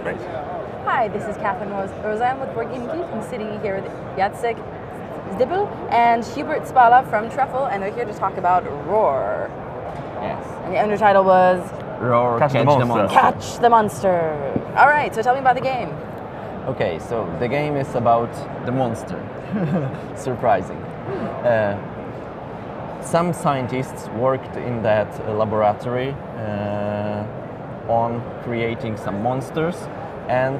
Great. Hi, this is Catherine Roseanne with BoardGameGeek. I'm sitting here with Jacek Spiel and Hubert Spala from Truffle, and they're here to talk about Roar. Yes. And the undertitle was Roar, catch the monster. Catch the Monster. All right, so tell me about the game. Okay, so the game is about the monster. Surprising. Some scientists worked in that laboratory on creating some monsters, and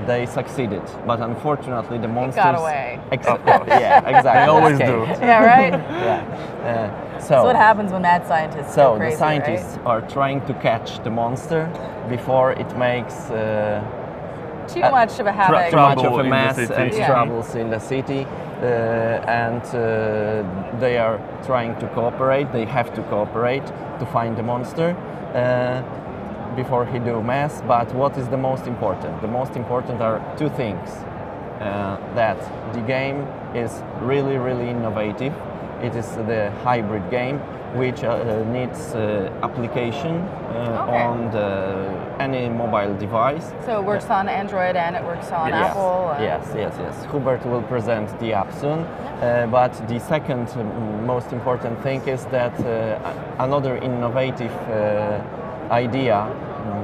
they succeeded. But unfortunately, the monsters got away. Yeah, exactly. They always Escaped. do. Yeah, right? Yeah. So what happens when mad scientists go crazy, the scientists are trying to catch the monster before it makes Too much of a havoc. too much of Trouble a in the mess city. and Yeah. troubles in the city, and they are trying to cooperate. They have to cooperate to find the monster before he do mess. But what is the most important? The most important are two things. That the game is really, really innovative. It is the hybrid game, which needs application on any mobile device. So it works on Android and it works on Yes. Apple. Yes. Hubert will present the app soon. But the second most important thing is that another innovative idea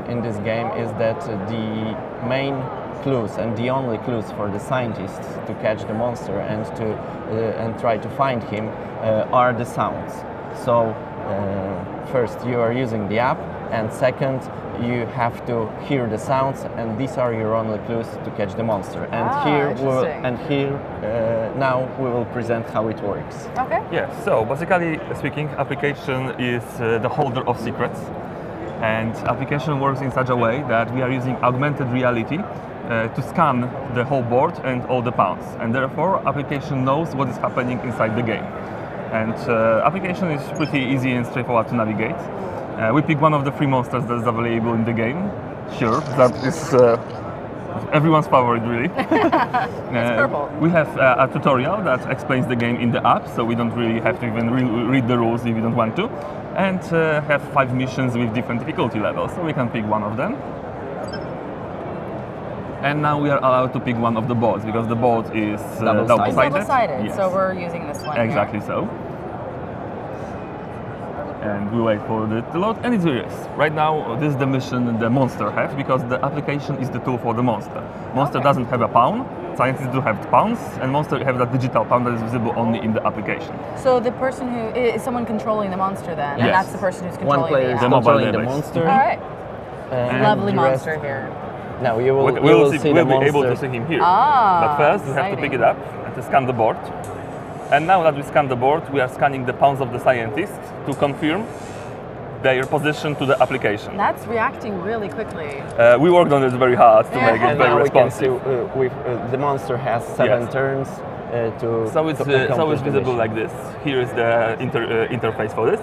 in this game is that the main clues and the only clues for the scientists to catch the monster and try to find him are the sounds. So first you are using the app, and second you have to hear the sounds, and these are your only clues to catch the monster. And interesting. now we will present how it works. Okay. Yeah, so basically speaking, application is the holder of secrets. And application works in such a way that we are using augmented reality to scan the whole board and all the pawns. And therefore, application knows what is happening inside the game. And application is pretty easy and straightforward to navigate. We pick one of the 3 monsters that is available in the game. Sure, that is everyone's favorite, really. It's purple. We have a tutorial that explains the game in the app, so we don't really have to even read the rules if you don't want to. And have 5 missions with different difficulty levels, so we can pick one of them. And now we are allowed to pick one of the boards, because the board is double-sided. Double-sided, Yes. so we're using this one. Exactly so. And we wait for it to load, and it's here. Right now, this is the mission the monster has, because the application is the tool for the monster. Monster doesn't have a pawn, scientists do have pawns, and monster have that digital pawn that is visible only in the application. So the person who is someone controlling the monster then, and Yes. that's the person who's controlling One player is the app. mobile controlling the device. monster. All right. and Lovely the rest- monster here. Now you will, We'll see the be monster. able to see him here. Ah, But first, we have to pick it up and to scan the board. And now that we scan the board, we are scanning the pawns of the scientists to confirm their position to the application. That's reacting really quickly. We worked on this very hard to make it And very now we can see responsive. the monster has 7 Yes. turns to So it's accomplish the visible mission. like this. Here is the interface for this.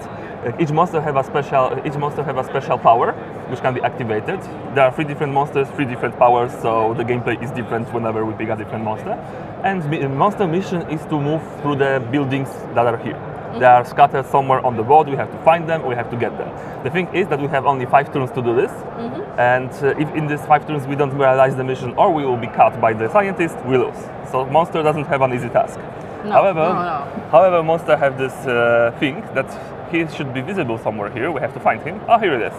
Each monster have a special power which can be activated. There are 3 different monsters, 3 different powers, so the gameplay is different whenever we pick a different monster. And monster mission is to move through the buildings that are here. They are scattered somewhere on the board. We have to find them. We have to get them. The thing is that we have only 5 turns to do this, and if in these 5 turns we don't realize the mission, or we will be cut by the scientist, we lose. So monster doesn't have an easy task. No, However, no. however, monster have this thing that he should be visible somewhere here. We have to find him. Oh, here it is.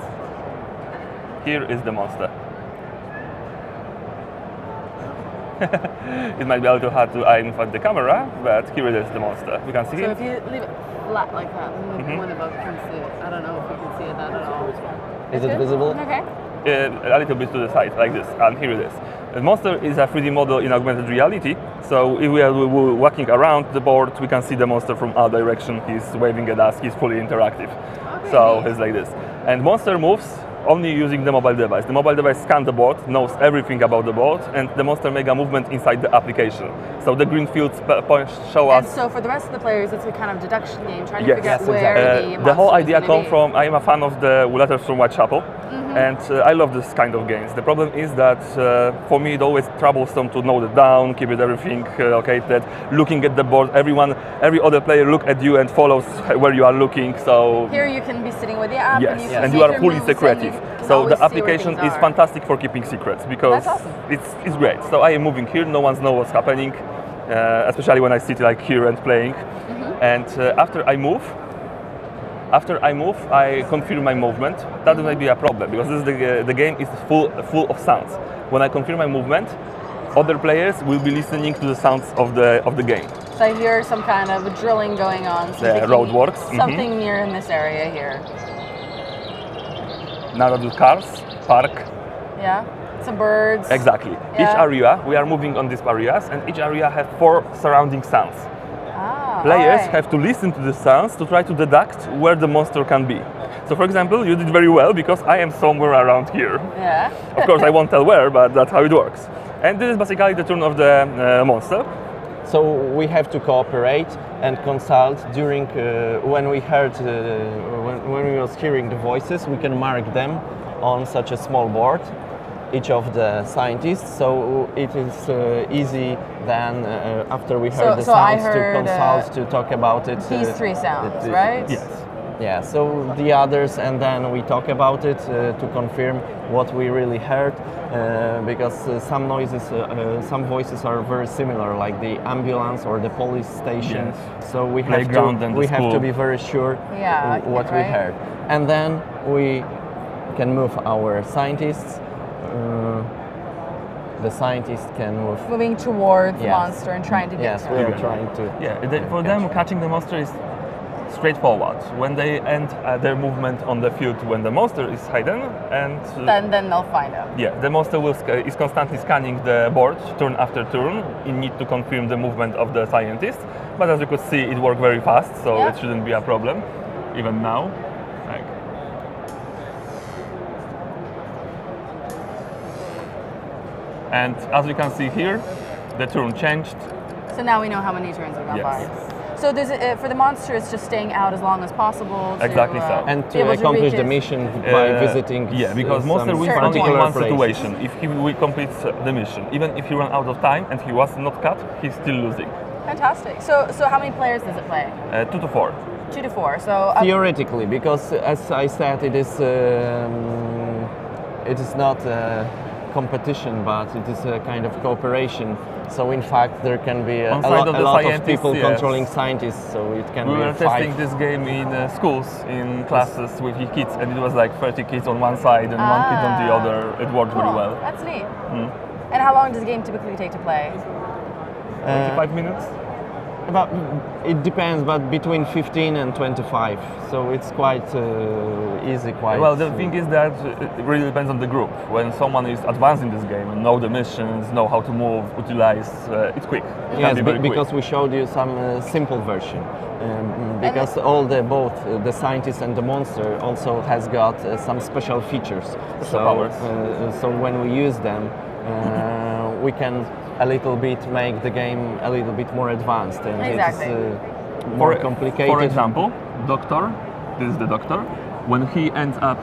Here is the monster. It might be a little hard to identify the camera, but here it is, the monster. We can see So him. if you leave it flat like that, then one above can see it. I don't know if you can see it that at all. Is it visible? Okay. A little bit to the side, like this, and here it is. The monster is a 3D model in augmented reality, so if we are walking around the board, we can see the monster from our direction. He's waving at us, he's fully interactive. Okay. So he's like this. And monster moves only using the mobile device. The mobile device scans the board, knows everything about the board, and the monster makes a movement inside the application. So the green fields show And us. so for the rest of the players, it's a kind of deduction game, trying to Yes. figure out Yes, where exactly. The whole monster is idea gonna comes be. from, I am a fan of the letters from Whitechapel, and I love this kind of games. The problem is that for me it's always troublesome to note it down, keep it everything located, looking at the board, every other player look at you and follows where you are looking, so Here you can be sitting with the app Yes, and you can and make you are your fully moves secretive. and you can So always the see where application things is are. fantastic for keeping secrets because That's awesome. it's great. So I am moving here, no one knows what's happening, especially when I sit like here and playing. And after I move, I confirm my movement. That might be a problem because this is the game is full of sounds. When I confirm my movement, other players will be listening to the sounds of the game. So I hear some kind of drilling going on. So The roadworks. Something near in this area here. Now that with cars, park. Yeah. Some birds. Exactly. Yeah. Each area, we are moving on these areas, and each area has 4 surrounding sounds. Ah, Players alright. have to listen to the sounds to try to deduct where the monster can be. So, for example, you did very well because I am somewhere around here. Yeah. Of course, I won't tell where, but that's how it works. And this is basically the turn of the monster. So we have to cooperate and consult during when we heard when we was hearing the voices. We can mark them on such a small board, each of the scientists. So it is easy then after we heard the so I sounds heard, to consult to talk about it. These 3 sounds, right? Yes. Yeah, so the others, and then we talk about it to confirm what we really heard, because some noises, some voices are very similar, like the ambulance or the police station. Yes. So we have Playground to and the we have to school. be very sure Yeah, what we right. heard, and then we can move our scientists. The scientists can move. Moving towards the Yes. monster and trying to get Yes, to we it. are trying to. Yeah, for them, catching the monster is straightforward. When they end their movement on the field when the monster is hidden, and Then they'll find out. yeah, the monster is constantly scanning the board turn after turn. You need to confirm the movement of the scientist. But as you could see, it worked very fast, so Yeah. it shouldn't be a problem, even now. Like, and as you can see here, the turn changed. So now we know how many turns have gone Yes. by. Yes. So there's for the monster, it's just staying out as long as possible. To, Exactly so. And be to able accomplish reach the it. mission by visiting. Yeah, because some monster will certain only in points. one places. situation. If he will complete the mission, even if he ran out of time and he was not cut, he's still losing. Fantastic. So how many players does it play? 2 to 4. 2 to 4. So Theoretically, because as I said, it is not a competition, but it is a kind of cooperation. So in fact, there can be a On side of the lot of scientists, people yes. controlling scientists. So it can We be were 5. testing this game in schools, in classes with the kids, and it was like 30 kids on one side and 1 kid on the other. It worked cool. really well. That's neat. And how long does the game typically take to play? 25 minutes? About, it depends, but between 15 and 25. So it's quite easy. Quite Well, the thing is that it really depends on the group. When someone is advanced in this game and know the missions, know how to move, utilize, it's quick. It Yes, can be very because quick. we showed you some simple version. Because both the scientist and the monster also has got some special features. So, powers. so when we use them, we can a little bit make the game a little bit more advanced and Exactly. it's more complicated. For example, Doctor, this is the Doctor, when he ends up,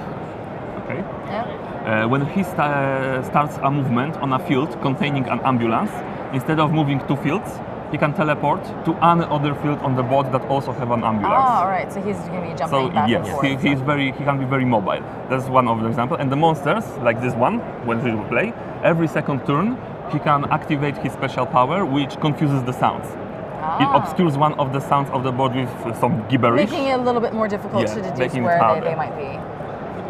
okay, Yeah. when he starts a movement on a field containing an ambulance, instead of moving 2 fields, he can teleport to another field on the board that also have an ambulance. Oh, all right. So he's going to be jumping So back yes, and forth. he can be very mobile. That's one of the examples. And the monsters, like this one, when he will play, every second turn he can activate his special power, which confuses the sounds. It obscures one of the sounds of the board with some gibberish. Making it a little bit more difficult Yeah, to deduce making it where harder. they might be.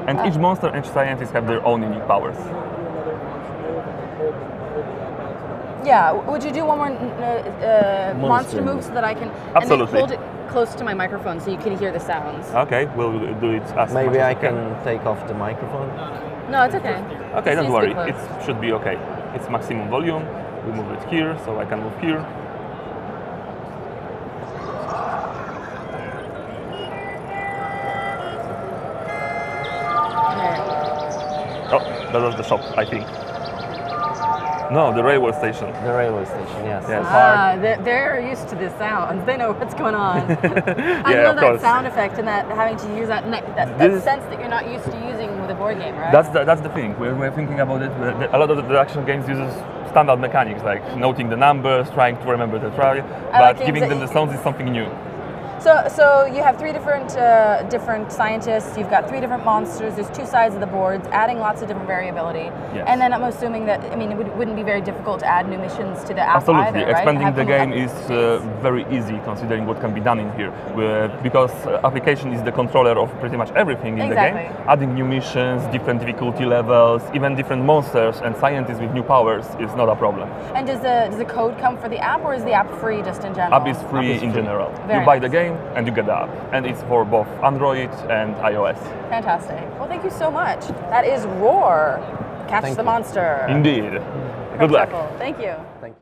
And each monster and each scientist have their own unique powers. Yeah. Would you do one more monster Monster move so that I can Absolutely. And then hold it close to my microphone so you can hear the sounds? Okay, we'll do it as much Maybe as I we can take off the microphone. No, it's okay. Okay, don't Please worry. stay It close. should be okay. It's maximum volume. We move it here, so I can move here. Okay. Oh, that was the shop, I think. No, the railway station. The railway station, yes. Yes. They're used to the sounds. They know what's going on. I Yeah, love of that course. sound effect and that having to use that This- sense that you're not used to using with a board game, right? That's the thing. We're thinking about it. A lot of the action games uses standard mechanics like noting the numbers, trying to remember the trial, like but games giving that them the sounds is something new. So you have three different scientists. You've got three different monsters. There's two sides of the boards, adding lots of different variability. Yes. And then I'm assuming that it wouldn't be very difficult to add new missions to the app Absolutely, either, right? expanding the game is very easy considering what can be done in here. Because application is the controller of pretty much everything in the game. Adding new missions, different difficulty levels, even different monsters and scientists with new powers is not a problem. And does the code come for the app, or is the app free just in general? App is free in general. You buy the game and you get the app. And it's for both Android and iOS. Fantastic. Well, thank you so much. That is Roar. Catch the monster. Indeed. Good luck. Thank you.